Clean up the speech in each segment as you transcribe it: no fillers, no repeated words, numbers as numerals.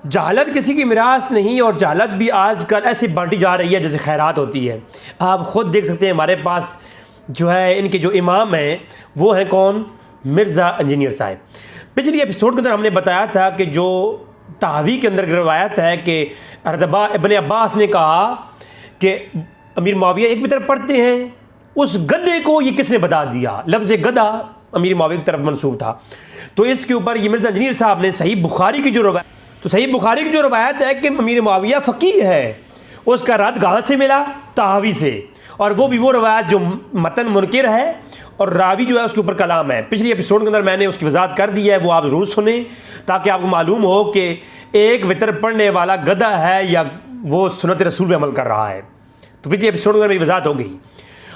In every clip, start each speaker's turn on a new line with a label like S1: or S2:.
S1: جہالت کسی کی میراث نہیں، اور جہالت بھی آج کل ایسی بانٹی جا رہی ہے جیسے خیرات ہوتی ہے۔ آپ خود دیکھ سکتے ہیں ہمارے پاس جو ہے ان کے جو امام ہیں وہ ہیں کون؟ مرزا انجینئر صاحب۔ پچھلی ایپیسوڈ کے اندر ہم نے بتایا تھا کہ جو تحوی کے اندر روایت ہے کہ ابن عباس نے کہا کہ امیر معاویہ ایک وطر پڑھتے ہیں، اس گدھے کو یہ کس نے بتا دیا؟ لفظ گدھا امیر معاویہ کی طرف منسوب تھا۔ تو اس کے اوپر یہ مرزا انجینئر صاحب نے صحیح بخاری کی جو روایت ہے کہ امیر معاویہ فقیہ ہے، اس کا رد کہاں سے ملا؟ تحوی سے، اور وہ بھی وہ روایت جو متن منکر ہے اور راوی جو ہے اس کے اوپر کلام ہے۔ پچھلی ایپیسوڈ کے اندر میں نے اس کی وضاحت کر دی ہے، وہ آپ ضرور سنیں تاکہ آپ کو معلوم ہو کہ ایک وطر پڑھنے والا گدھا ہے یا وہ سنت رسول پہ عمل کر رہا ہے۔ تو پچھلی ایپیسوڈ کے اندر میری وضاحت ہو گئی۔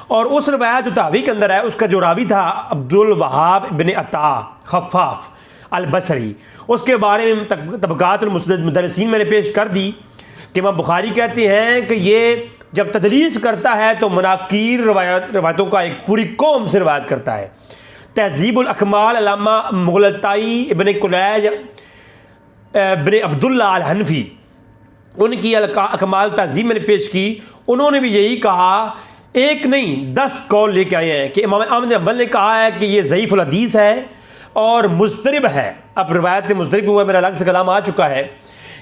S1: اور اس روایت جو تحوی کے اندر ہے اس کا جو راوی تھا عبدالوہاب بن عطا خفاف البصری، اس کے بارے میں طبقات المدرسین میں نے پیش کر دی کہ امام بخاری کہتے ہیں کہ یہ جب تدلیس کرتا ہے تو مناکیر روایتوں کا ایک پوری قوم سے روایت کرتا ہے۔ تہذیب الاکمال علامہ مغلطائی ابن کلیج ابن عبداللہ الحنفی، ان کی اکمال تہذیب میں نے پیش کی، انہوں نے بھی یہی کہا، ایک نہیں 10 قول لے کے آئے ہیں کہ امام احمد بن حنبل نے کہا ہے کہ یہ ضعیف الحدیث ہے اور مضطرب ہے۔ اب روایت مضطرب ہوا میرا الگ سے کلام آ چکا ہے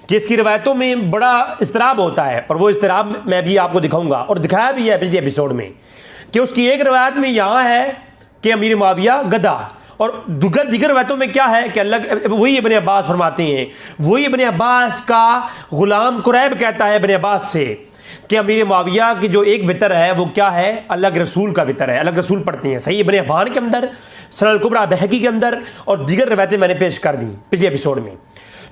S1: کہ اس کی روایتوں میں بڑا اضطراب ہوتا ہے، اور وہ اضطراب میں بھی آپ کو دکھاؤں گا، اور دکھایا بھی ہے پچھلی ایپیسوڈ میں کہ اس کی ایک روایت میں یہاں ہے کہ امیر معاویہ گدھا، اور دیگر روایتوں میں کیا ہے کہ وہی ابن عباس فرماتے ہیں، وہی ابن عباس کا غلام قریب کہتا ہے ابن عباس سے کہ امیر معاویہ کی جو ایک وطر ہے وہ کیا ہے؟ اللہ کے رسول کا وطر ہے، اللہ کے رسول پڑھتے ہیں۔ صحیح ابن حبان کے اندر، سنن الکبریٰ بہقی کے اندر، اور دیگر روایتیں میں نے پیش کر دیں پچھلے ایپیسوڈ میں۔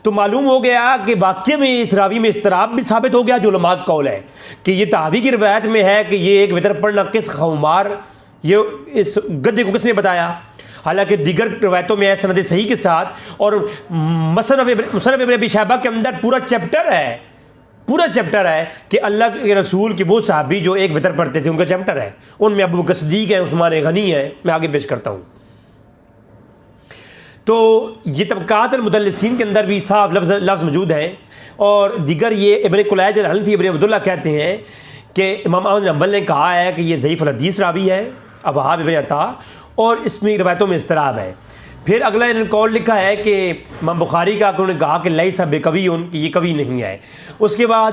S1: تو معلوم ہو گیا کہ واقعے میں اس راوی میں اضطراب بھی ثابت ہو گیا جو علماء کا قول ہے کہ یہ تحوی کی روایت میں ہے کہ یہ ایک وطر پڑھنا کس خومار، یہ اس گدھے کو کس نے بتایا؟ حالانکہ دیگر روایتوں میں ہے سند صحیح کے ساتھ، اور مصنف ابن ابی شیبہ کے اندر پورا چیپٹر ہے کہ اللہ کے رسول کے وہ صحابی جو ایک وطر پڑھتے تھے ان کا چیپٹر ہے، ان میں ابو بکر صدیق ہے، عثمان غنی ہے، میں آگے پیش کرتا ہوں۔ تو یہ طبقات المدلسین کے اندر بھی صاف لفظ موجود ہیں، اور دیگر یہ ابن کلیج الحنفی ابن عبداللہ کہتے ہیں کہ امام احمد بن حنبل نے کہا ہے کہ یہ ضعیف الحدیث راوی ہے وہاب ابن عطا، اور اس میں روایتوں میں اضطراب ہے۔ پھر اگلا انہوں نے قول لکھا ہے کہ امام بخاری کا انہوں نے کہا کہ لیس بقوی، کہ یہ قوی نہیں ہے۔ اس کے بعد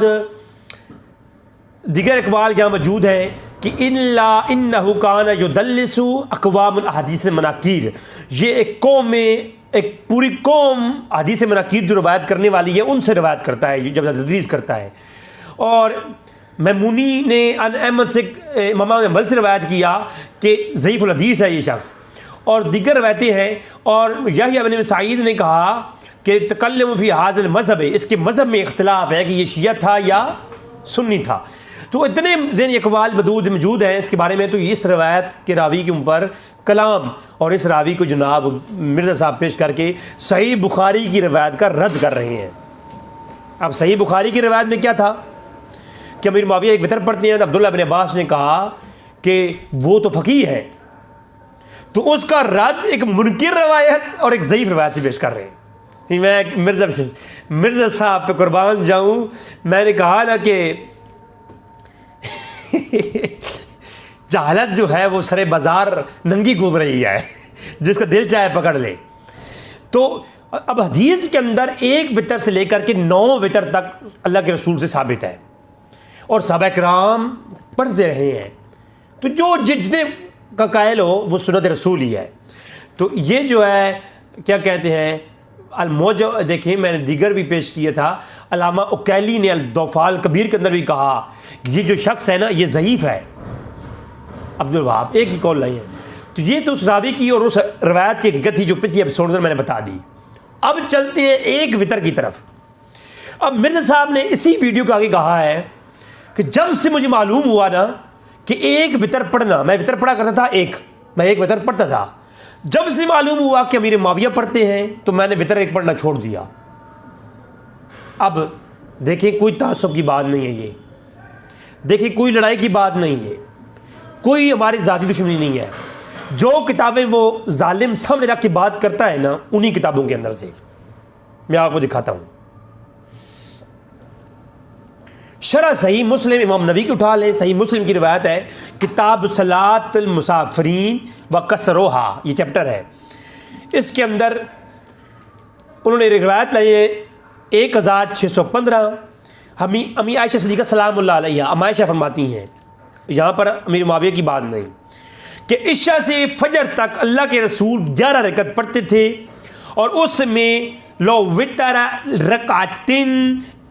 S1: دیگر اقوال یہاں موجود ہیں کہ انہ کان یدلس اقوام الاحادیث مناکیر، یہ ایک قوم میں ایک پوری قوم حدیث مناکیر جو روایت کرنے والی ہے ان سے روایت کرتا ہے جب تدلیس کرتا ہے۔ اور میمونی نے ان احمد سے امام احمد بن حنبل سے روایت کیا کہ ضعیف الحدیث ہے یہ شخص، اور دیگر روایتیں ہیں۔ اور یحییٰ بن سعید نے کہا کہ تکلم فی ھذا المذہب، اس کے مذہب میں اختلاف ہے کہ یہ شیعہ تھا یا سنی تھا۔ تو اتنے ذہنی اقوال موجود ہیں اس کے بارے میں۔ تو اس روایت کے راوی کے اوپر کلام، اور اس راوی کو جناب مرزا صاحب پیش کر کے صحیح بخاری کی روایت کا رد کر رہے ہیں۔ اب صحیح بخاری کی روایت میں کیا تھا کہ امیر معاویہ ایک وطر پڑھتے ہیں، عبداللہ بن عباس نے کہا کہ وہ تو فقیہ ہے، تو اس کا رد ایک منکر روایت اور ایک ضعیف روایت سے پیش کر رہے ہیں۔ میں مرزا صاحب پہ قربان جاؤں، میں نے کہا نا کہ جہالت جو ہے وہ سر بازار ننگی گھوم رہی ہے، جس کا دل چاہے پکڑ لے۔ تو اب حدیث کے اندر ایک وطر سے لے کر کے 9 وطر تک اللہ کے رسول سے ثابت ہے، اور صحابہ کرام پڑھتے رہے ہیں۔ تو جو جتنے کا قائل ہو وہ سنت رسول ہی ہے۔ تو یہ جو ہے کیا کہتے ہیں الموجب، دیکھیں میں نے دیگر بھی پیش کیا تھا، علامہ اکیلی نے الضعفاء کبیر کے اندر بھی کہا کہ یہ جو شخص ہے نا یہ ضعیف ہے، عبدالوہاب ایک ہی قول نہیں ہے۔ تو یہ تو اس راوی کی اور اس روایت کی حقیقت تھی جو پچھلی ایپیسوڈ میں نے بتا دی۔ اب چلتے ہیں ایک وطر کی طرف۔ اب مرزا صاحب نے اسی ویڈیو کو آگے کہا ہے کہ جب سے مجھے معلوم ہوا نا کہ ایک وطر پڑھنا، میں وطر پڑھا کرتا تھا، میں ایک وطر پڑھتا تھا، جب سے معلوم ہوا کہ امیر معاویہ پڑھتے ہیں تو میں نے وطر ایک پڑھنا چھوڑ دیا۔ اب دیکھیں کوئی تعصب کی بات نہیں ہے، یہ دیکھیں کوئی لڑائی کی بات نہیں ہے، کوئی ہماری ذاتی دشمنی نہیں ہے۔ جو کتابیں وہ ظالم سامنے رکھ کے بات کرتا ہے نا انہی کتابوں کے اندر سے میں آپ کو دکھاتا ہوں۔ شرح صحیح مسلم امام نبی کی اٹھا لیں، صحیح مسلم کی روایت ہے، کتاب صلاۃ المسافرین و قصروہا، یہ چیپٹر ہے، اس کے اندر انہوں نے روایت لائی ہے 1615۔ امی عائشہ صدیقہ سلام اللہ علیہ، ام عائشہ فرماتی ہیں، یہاں پر امیر معاویہ کی بات نہیں، کہ عشاء سے فجر تک اللہ کے رسول 11 رکعت پڑھتے تھے، اور اس میں لو وتر رکعتن،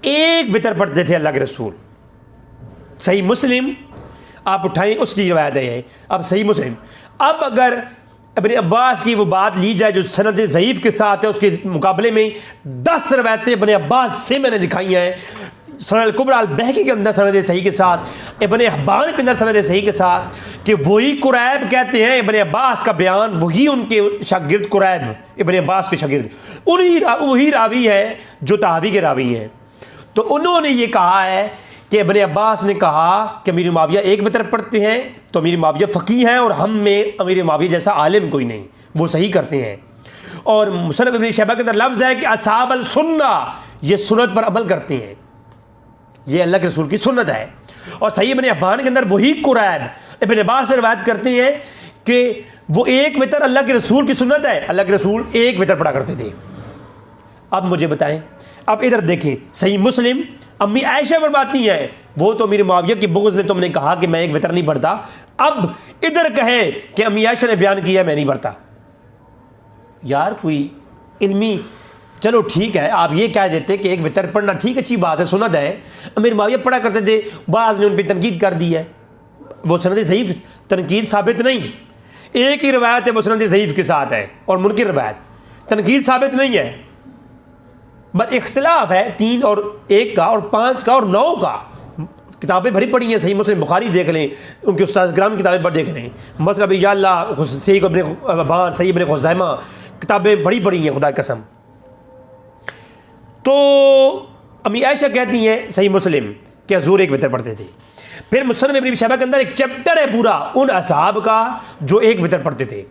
S1: ایک وتر پڑھتے تھے اللہ کے رسول۔ صحیح مسلم آپ اٹھائیں، اس کی روایت ہے۔ اب صحیح مسلم، اب اگر ابن عباس کی وہ بات لی جائے جو سند ضعیف کے ساتھ ہے، اس کے مقابلے میں 10 روایتیں ابن عباس سے میں نے دکھائی ہیں، سنن الکبریٰ البیہقی کے اندر سند صحیح کے ساتھ، ابن حبان کے اندر سند صحیح کے ساتھ، کہ وہی قریب کہتے ہیں ابن عباس کا بیان، وہی ان کے شاگرد قریب ابن عباس کے شاگرد وہی راوی ہے جو طحاوی کے راوی ہیں۔ تو انہوں نے یہ کہا ہے کہ ابن عباس نے کہا کہ امیر معاویہ ایک وتر پڑھتے ہیں، تو امیر معاویہ فقیہ ہیں، اور ہم میں امیر معاویہ جیسا عالم کوئی نہیں، وہ صحیح کرتے ہیں۔ اور مصنف ابن شیبہ کے اندر لفظ ہے کہ اصحاب السنہ، یہ سنت پر عمل کرتے ہیں، یہ اللہ کے رسول کی سنت ہے۔ اور صحیح ابن حبان کے اندر وہی قریب ابن عباس سے روایت کرتے ہیں کہ وہ ایک وتر اللہ کے رسول کی سنت ہے، اللہ کے رسول ایک وتر پڑھا کرتے تھے۔ اب مجھے بتائیں، اب ادھر دیکھیں، صحیح مسلم امی عائشہ فرماتی ہیں، وہ تو امیر معاویہ کی بغض میں تم نے کہا کہ میں ایک وتر نہیں پڑھتا، اب ادھر کہے کہ امی عائشہ نے بیان کیا میں نہیں پڑھتا۔ یار کوئی علمی، چلو ٹھیک ہے، آپ یہ کہہ دیتے کہ ایک وتر پڑھنا ٹھیک، اچھی بات ہے، سنت ہے، امیر معاویہ پڑھا کرتے تھے، بعض نے ان پہ تنقید کر دی ہے، وہ سند ضعیف، تنقید ثابت نہیں، ایک ہی روایت ہے وہ سند ضعیف کے ساتھ ہے، اور منکر روایت، تنقید ثابت نہیں ہے، بس اختلاف ہے 3 اور 1 کا، اور 5 کا، اور 9 کا۔ کتابیں بھری پڑی ہیں، صحیح مسلم بخاری دیکھ لیں، ان کے استاد کرام کی کتابیں پر دیکھ لیں، مثلا یا اللہ صحیح ابن حبان، صحیح ابن خزیمہ، کتابیں بڑی پڑی ہیں خدا کی قسم۔ تو امی عائشہ کہتی ہیں صحیح مسلم کہ حضور ایک وتر پڑھتے تھے۔ پھر مصنف ابن شیبہ کے اندر ایک چیپٹر ہے پورا ان اصحاب کا جو ایک وتر پڑھتے تھے،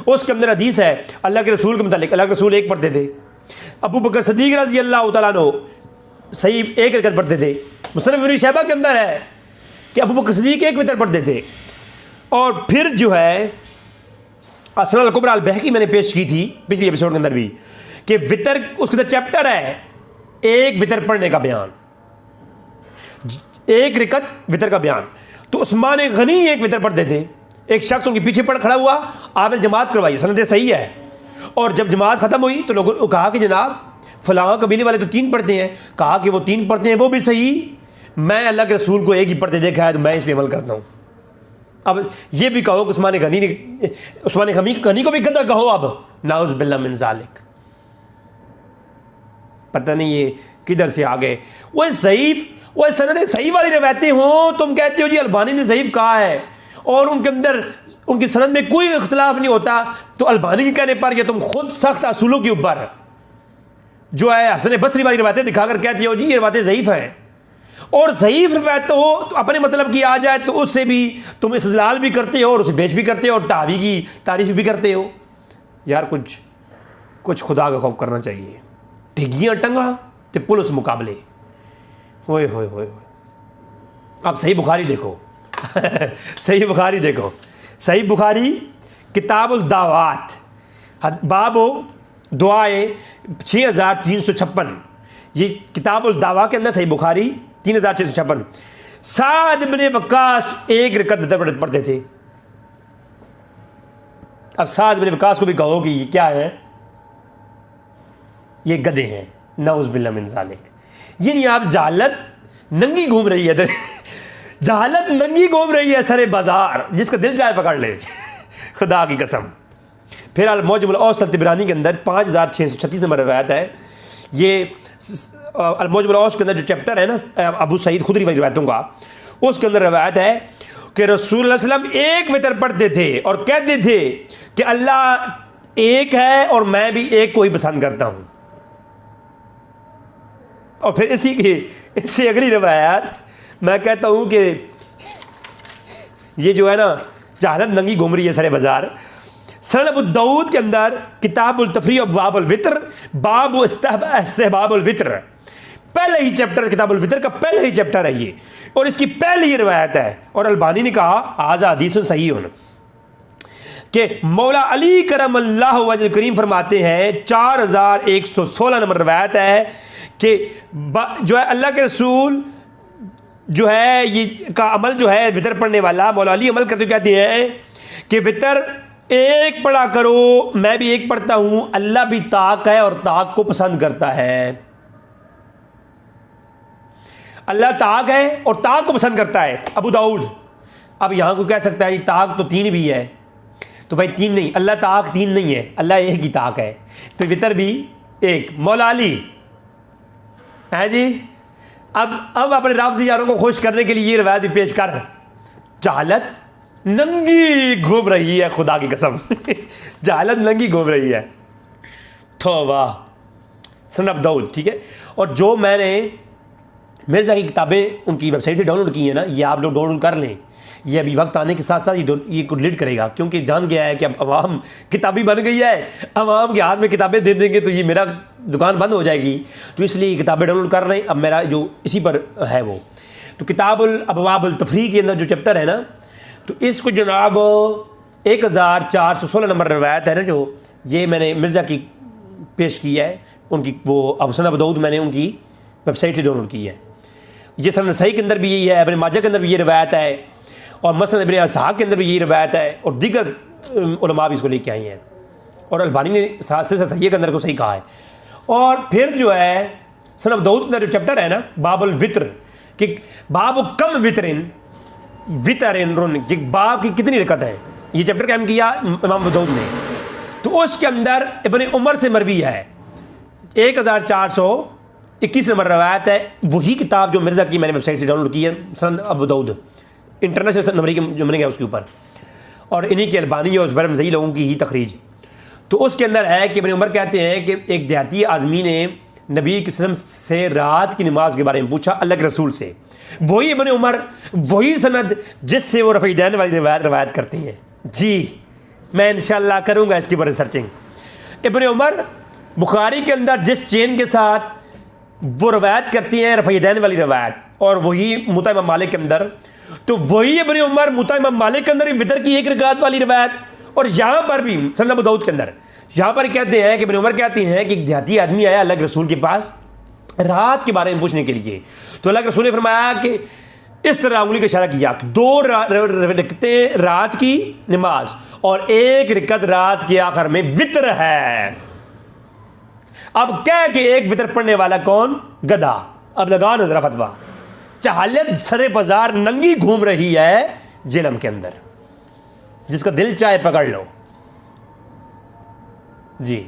S1: اس کے اندر حدیث ہے اللہ کے رسول کے متعلق، اللہ کے رسول ایک پڑھتے تھے، ابو بکر صدیق رضی اللہ تعالیٰ عنہ صحیح ایک رکعت پڑھتے تھے۔ مصنف ابن شیبہ کے اندر ہے کہ ابو بکر صدیق ایک وتر پڑھتے تھے۔ اور پھر جو ہے سنن الکبریٰ البیہقی میں نے پیش کی تھی پچھلی ایپیسوڈ کے اندر بھی، کہ وتر اس کے اندر چیپٹر ہے ایک وتر پڑھنے کا بیان، ایک رکعت وتر کا بیان۔ تو عثمان غنی ایک وتر پڑھتے تھے، ایک شخص ان کے پیچھے پڑھ کھڑا ہوا، آپ نے جماعت کروائی، سند صحیح ہے، اور جب جماعت ختم ہوئی تو لوگوں نے کہا کہ جناب فلاں قبیلے والے تو 3 پڑھتے ہیں، کہا کہ وہ 3 پڑھتے ہیں وہ بھی صحیح، میں اللہ کے رسول کو ایک ہی پڑھتے دیکھا ہے تو میں اس پہ عمل کرتا ہوں۔ اب یہ بھی کہو کہ عثمان غنی کو بھی گندہ کہو، اب نعوذ باللہ من ذالک، پتہ نہیں یہ کدھر سے آ گئے۔ وہ ضعیف، وہ سند صحیح والی روایتیں ہوں، تم کہتے ہو جی البانی نے ضعیف کہا ہے، اور ان کے اندر ان کی سند میں کوئی اختلاف نہیں ہوتا، تو البانی کے کہنے پر یا تم خود سخت اصولوں کے اوپر جو ہے حسن بصری والی روایتیں دکھا کر کہتے ہو جی یہ روایتیں ضعیف ہیں، اور ضعیف روایت ہو تو اپنے مطلب کی آ جائے تو اس سے بھی تم استدلال بھی کرتے ہو اور اسے پیش بھی کرتے ہو اور طحاوی کی تعریف بھی کرتے ہو۔ یار کچھ خدا کا خوف کرنا چاہیے، ٹھگیاں ٹنگا تے پولیس مقابلے، ہوئے ہوئے ہوئے۔ اب صحیح بخاری دیکھو صحیح بخاری دیکھو، صحیح بخاری کتاب الدعوات، باب دعائے 6356، یہ کتاب الدعوا کے اندر صحیح بخاری 3656۔ سعد بن وقاص ایک رکعت پڑھتے تھے۔ اب سعد بن وقاص کو بھی کہو کہ یہ کیا ہے، یہ گدھے ہیں، نعوذ باللہ من ذالک۔ یعنی آپ جہالت ننگی گھوم رہی ہے، جہالت ننگی گھوم رہی ہے سرے بازار، جس کا دل چاہے پکڑ لے خدا کی قسم۔ پھر المعجم الاوسط طبرانی کے اندر 5636 نمبر روایت ہے، یہ المعجم الاوسط کے اندر جو چیپٹر ہے نا ابو سعید خدری والی روایتوں کا، اس کے اندر روایت ہے کہ رسول اللہ صلی اللہ علیہ وسلم ایک وتر پڑھتے تھے اور کہتے تھے کہ اللہ ایک ہے اور میں بھی ایک کو ہی پسند کرتا ہوں۔ اور پھر اس سے اگلی روایت میں کہتا ہوں کہ یہ جو ہے نا جہالت ننگی گھوم رہی ہے سارے بازار۔ سنن ابو داؤد کے اندر کتاب التفریح ابواب الوتر، باب استحباب الوتر، پہلے ہی چیپٹر، کتاب الفطر کا پہلے ہی چیپٹر ہے یہ، اور اس کی پہلی ہی روایت ہے. اور البانی نے کہا ھذا حدیث صحیح کہ مولا علی کرم اللہ وجہ کریم فرماتے ہیں 4116 نمبر روایت ہے کہ جو ہے اللہ کے رسول جو ہے یہ کا عمل جو ہے وطر پڑھنے والا، مولا علی عمل کرتے کہتے ہیں کہ وطر ایک پڑھا کرو، میں بھی ایک پڑھتا ہوں، اللہ بھی طاق ہے اور طاق کو پسند کرتا ہے. اللہ طاق ہے اور طاق کو پسند کرتا ہے. ابو داؤد. اب یہاں کو کہہ سکتا ہے یہ طاق تو 3 بھی ہے، تو بھائی 3 نہیں، اللہ طاق 3 نہیں ہے، اللہ ایک ہی طاق ہے، تو وطر بھی ایک. مولا علی ہے جی. اب اپنے رافضی یاروں کو خوش کرنے کے لیے یہ روایت بھی پیش کر. جہالت ننگی گھوم رہی ہے، خدا کی قسم جہالت ننگی گھوم رہی ہے. توبہ. سنن ابو داؤد. ٹھیک ہے. اور جو میں نے مرزا کی کتابیں ان کی ویب سائٹ سے ڈاؤن لوڈ کی ہیں نا، یہ آپ لوگ ڈاؤن لوڈ کر لیں. یہ ابھی وقت آنے کے ساتھ ساتھ یہ ڈیلیٹ کرے گا، کیونکہ جان گیا ہے کہ اب عوام کتابی بن گئی ہے، عوام کے ہاتھ میں کتابیں دے دیں گے تو یہ میرا دکان بند ہو جائے گی. تو اس لیے یہ کتابیں ڈاؤن لوڈ کر رہے ہیں. اب میرا جو اسی پر ہے وہ تو کتاب الابواب التفریح کے اندر جو چیپٹر ہے نا، تو اس کو جناب 1416 نمبر روایت ہے نا، جو یہ میں نے مرزا کی پیش کی ہے، ان کی وہ سنن ابو داؤد میں نے ان کی ویب سائٹ سے ڈاؤن لوڈ کی ہے. یہ سنن نسائی کے اندر بھی یہی ہے، ابن ماجہ کے اندر بھی یہ روایت ہے، اور مسند ابن اسحاق کے اندر بھی یہی روایت ہے، اور دیگر علماء بھی اس کو لے کے آئی ہیں، اور البانی نے سلسلہ صحیح کے اندر کو صحیح کہا ہے. اور پھر جو ہے سنن ابو داؤد کے اندر جو چیپٹر ہے نا، باب الوتر، کہ باب کم وطرن کہ باب کی کتنی رکعت ہے، یہ چیپٹر قائم کیا امام ابو داؤد نے. تو اس کے اندر ابن عمر سے مروی ہے 1421 نمبر روایت ہے. وہی کتاب جو مرزا کی میں نے ویب سائٹ سے ڈاؤن لوڈ کی ہے، سنن ابو داؤد انٹرنیشنل نمبر کی جو بنے گا اس کے اوپر، اور انہی کے البانی اور زبیر مزئی لوگوں کی ہی تخریج. تو اس کے اندر ہے کہ ابن عمر کہتے ہیں کہ ایک دیہاتی آدمی نے نبی کی وسلم سے رات کی نماز کے بارے میں پوچھا، اللہ کے رسول سے. وہی ابن عمر، وہی سند جس سے وہ رفع دین والی روایت کرتے ہیں. جی میں انشاءاللہ کروں گا اس کی پر ریسرچنگ. ابن عمر بخاری کے اندر جس چین کے ساتھ وہ روایت کرتی ہیں رفع دین والی روایت، اور وہی موطا امام مالک کے اندر، تو وہی ابن عمر موطا امام مالک کے اندر وطر کی 1 رکعت والی روایت، اور یہاں پر بھی سنن ابو داؤد کے اندر یہاں پر کہتے ہیں کہ ابن عمر کہتے ہیں کہ ایک دیہاتی آدمی آیا اللہ کے رسول کے پاس رات کے بارے میں پوچھنے کے لیے. تو اللہ کے رسول نے فرمایا کہ اس طرح انگلی کا اشارہ کیا کہ 2 رکعتیں رات کی نماز اور 1 رکعت رات کے آخر میں وطر ہے. اب کہہ کہ ایک وطر پڑھنے والا کون؟ گدھا. اب لگا نظر فتویٰ. جہالت سرے بازار ننگی گھوم رہی ہے جہلم کے اندر، جس کا دل چاہے پکڑ لو. جی.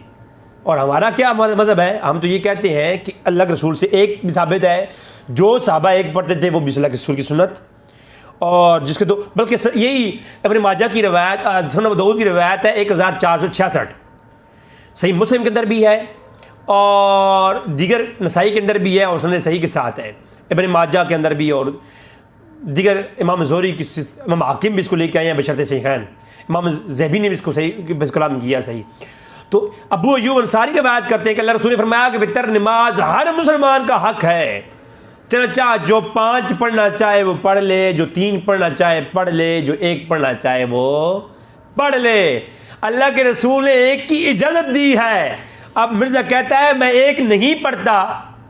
S1: اور ہمارا کیا مذہب ہے؟ ہم تو یہ کہتے ہیں کہ اللہ کے رسول سے ایک بھی ثابت ہے، جو صحابہ ایک پڑھتے تھے وہ بھی اللہ کے رسول کی سنت، اور جس کے دو بلکہ یہی ابن ماجہ کی روایت، سنن ابو داؤد کی روایت ہے 1466، صحیح مسلم کے اندر بھی ہے اور دیگر نسائی کے اندر بھی ہے، اور سند صحیح کے ساتھ ہے ابن ماجہ کے اندر بھی، اور دیگر امام زہری کی، امام حاکم بھی اس کو لے کے آئے ہیں بشرط صحیحین، امام زیبی نے بھی اس کو صحیح بس کلام کیا صحیح. تو ابو ایوب انصاری روایت کرتے ہیں کہ اللہ رسول نے فرمایا کہ وطر نماز ہر مسلمان کا حق ہے، چنانچہ جو 5 پڑھنا چاہے وہ پڑھ لے، جو 3 پڑھنا چاہے پڑھ لے، جو 1 پڑھنا چاہے وہ پڑھ لے. اللہ کے رسول نے 1 کی اجازت دی ہے. اب مرزا کہتا ہے میں 1 نہیں پڑھتا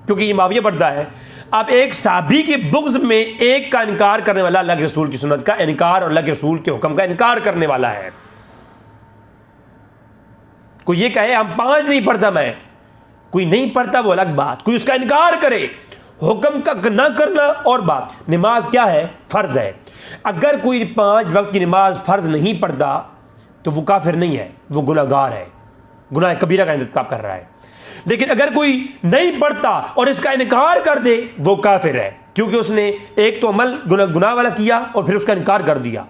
S1: کیونکہ یہ معاویہ پڑھتا ہے. اب ایک صحابی کے بغض میں 1 کا انکار کرنے والا اللہ کے رسول کی سنت کا انکار اور اللہ کے رسول کے حکم کا انکار کرنے والا ہے. کوئی یہ کہے ہم 5 نہیں پڑھتا، میں کوئی نہیں پڑھتا وہ الگ بات، کوئی اس کا انکار کرے حکم کا نہ کرنا اور بات. نماز کیا ہے؟ فرض ہے. اگر کوئی 5 وقت کی نماز فرض نہیں پڑھتا تو وہ کافر نہیں ہے، وہ گناہ گار ہے، گناہ کبیرہ کا ارتکاب کر رہا ہے. لیکن اگر کوئی نہیں پڑھتا اور اس کا انکار کر دے وہ کافر ہے، کیونکہ اس نے ایک تو عمل گناہ والا کیا اور پھر اس کا انکار کر دیا.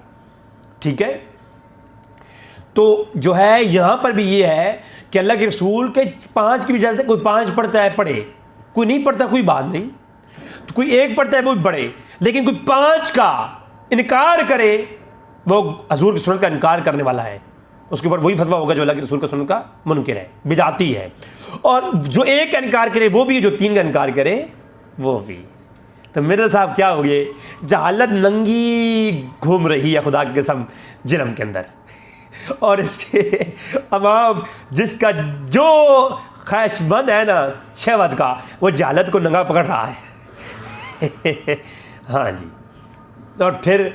S1: ٹھیک ہے. تو جو ہے یہاں پر بھی یہ ہے کہ اللہ کے رسول کے 5 کی بھی اجازت ہے. کوئی 5 پڑھتا ہے پڑھے، کوئی نہیں پڑھتا کوئی بات نہیں، تو کوئی 1 پڑھتا ہے وہ بھی پڑھے. لیکن کوئی 5 کا انکار کرے وہ حضور کی سنت کا انکار کرنے والا ہے، اس کے اوپر وہی فتویٰ ہوگا جو اللہ کے رسول کا سنت کا منکر ہے، بدعتی ہے. اور جو 1 کا انکار کرے وہ بھی، جو 3 کا انکار کرے وہ بھی. تو مرزا صاحب کیا ہو گئے, جہالت ننگی گھوم رہی ہے خدا کی قسم جرم کے اندر, اور اس کے عوام جس کا جو خواہش مند ہے نا شہوت کا, وہ جہالت کو ننگا پکڑ رہا ہے. ہاں جی. اور پھر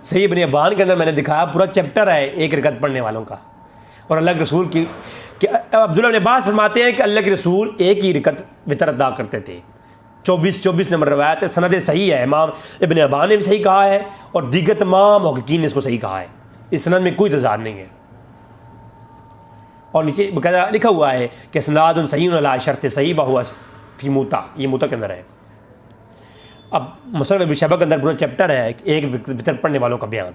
S1: صحیح ابن حبان کے اندر میں نے دکھایا پورا چیپٹر ہے ایک رکعت پڑھنے والوں کا, اور اللہ کے رسول کی کہ عبداللہ بن عباس فرماتے ہیں کہ اللہ کے رسول ایک ہی رکعت وتر ادا کرتے تھے. 24 نمبر روایت ہے, سند صحیح ہے, امام ابن حبان نے بھی صحیح کہا ہے اور دیگر تمام محققین نے اس کو صحیح کہا ہے, اس سند میں کوئی تضاد نہیں ہے. اور نیچے باقاعدہ لکھا ہوا ہے کہ اسناد صحیح علی شرط صحیح بہوا فی موتا, یہ موتا کے اندر ہے. اب مصنف ابن شیبہ کے اندر پورا چیپٹر ہے ایک وتر پڑھنے والوں کا بیان,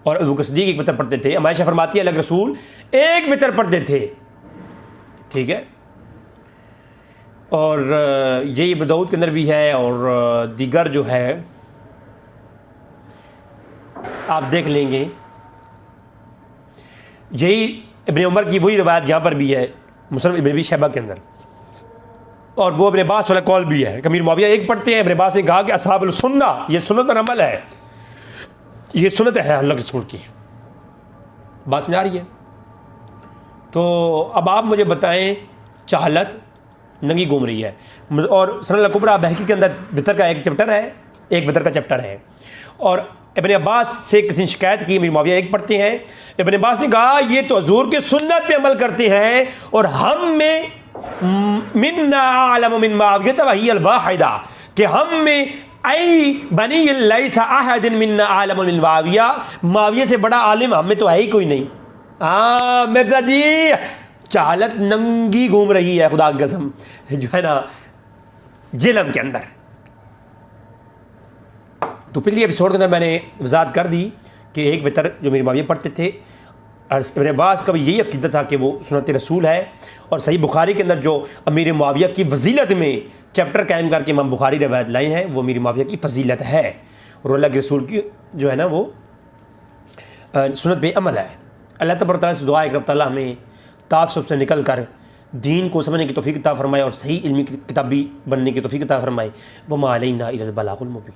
S1: اور ابو بکر صدیق ایک وتر پڑھتے تھے. عائشہ فرماتی ہے اللہ کے رسول ایک وتر پڑھتے تھے. ٹھیک ہے, اور یہی ابن داؤد کے اندر بھی ہے, اور دیگر جو ہے آپ دیکھ لیں گے. یہی ابن عمر کی وہی روایت یہاں پر بھی ہے مصنف ابن ابی شیبہ کے اندر, اور وہ ابن عباس والا قول بھی ہے کہ امیر معاویہ ایک پڑھتے ہیں. ابن عباس نے کہا کہ اصحاب السنہ, یہ سنت پر عمل ہے, یہ سنت ہے اللہ کے رسول کی. بات میں آ رہی ہے. تو اب آپ مجھے بتائیں, جہالت ننگی گھوم رہی ہے, اور سنن الکبریٰ بہقی کے اندر وتر کا ایک چیپٹر ہے, ایک وتر کا چیپٹر ہے. اور ابن عباس سے کسی نے شکایت کی امیر معاویہ ایک پڑھتے ہیں. ابن عباس نے کہا یہ تو حضور کے سنت پہ عمل کرتے ہیں, اور ہم میں منا اعلم من معاویہ وہی الواحدہ, کہ ہم میں ای بنی لیس احد منا اعلم من معاویہ, معاویہ سے بڑا عالم ہم میں تو ہے ہی کوئی نہیں. ہاں مرزا جی, جہالت ننگی گھوم رہی ہے خدا کی قسم جو ہے نا جہلم کے اندر. تو پچھلی ایپیسوڈ کے اندر میں نے وضاحت کر دی کہ ایک وتر جو میری معاویہ پڑھتے تھے, اور ابن عباس کا بھی یہی عقیدہ تھا کہ وہ سنت رسول ہے. اور صحیح بخاری کے اندر جو امیر معاویہ کی فضیلت میں چیپٹر قائم کر کے امام بخاری روایت لائے ہیں, وہ امیر معاویہ کی فضیلت ہے, اور اللہ کے رسول کی جو ہے نا وہ سنت پہ عمل ہے. اللہ تبارک تعالیٰ سے دعا ہے کہ رب تعالیٰ ہمیں تعصب سے نکل کر دین کو سمجھنے کی توفیق عطا فرمائے, اور صحیح علمی کتابی بننے کی توفیق عطا فرمائے. وما علینا الا البلاغ المبین.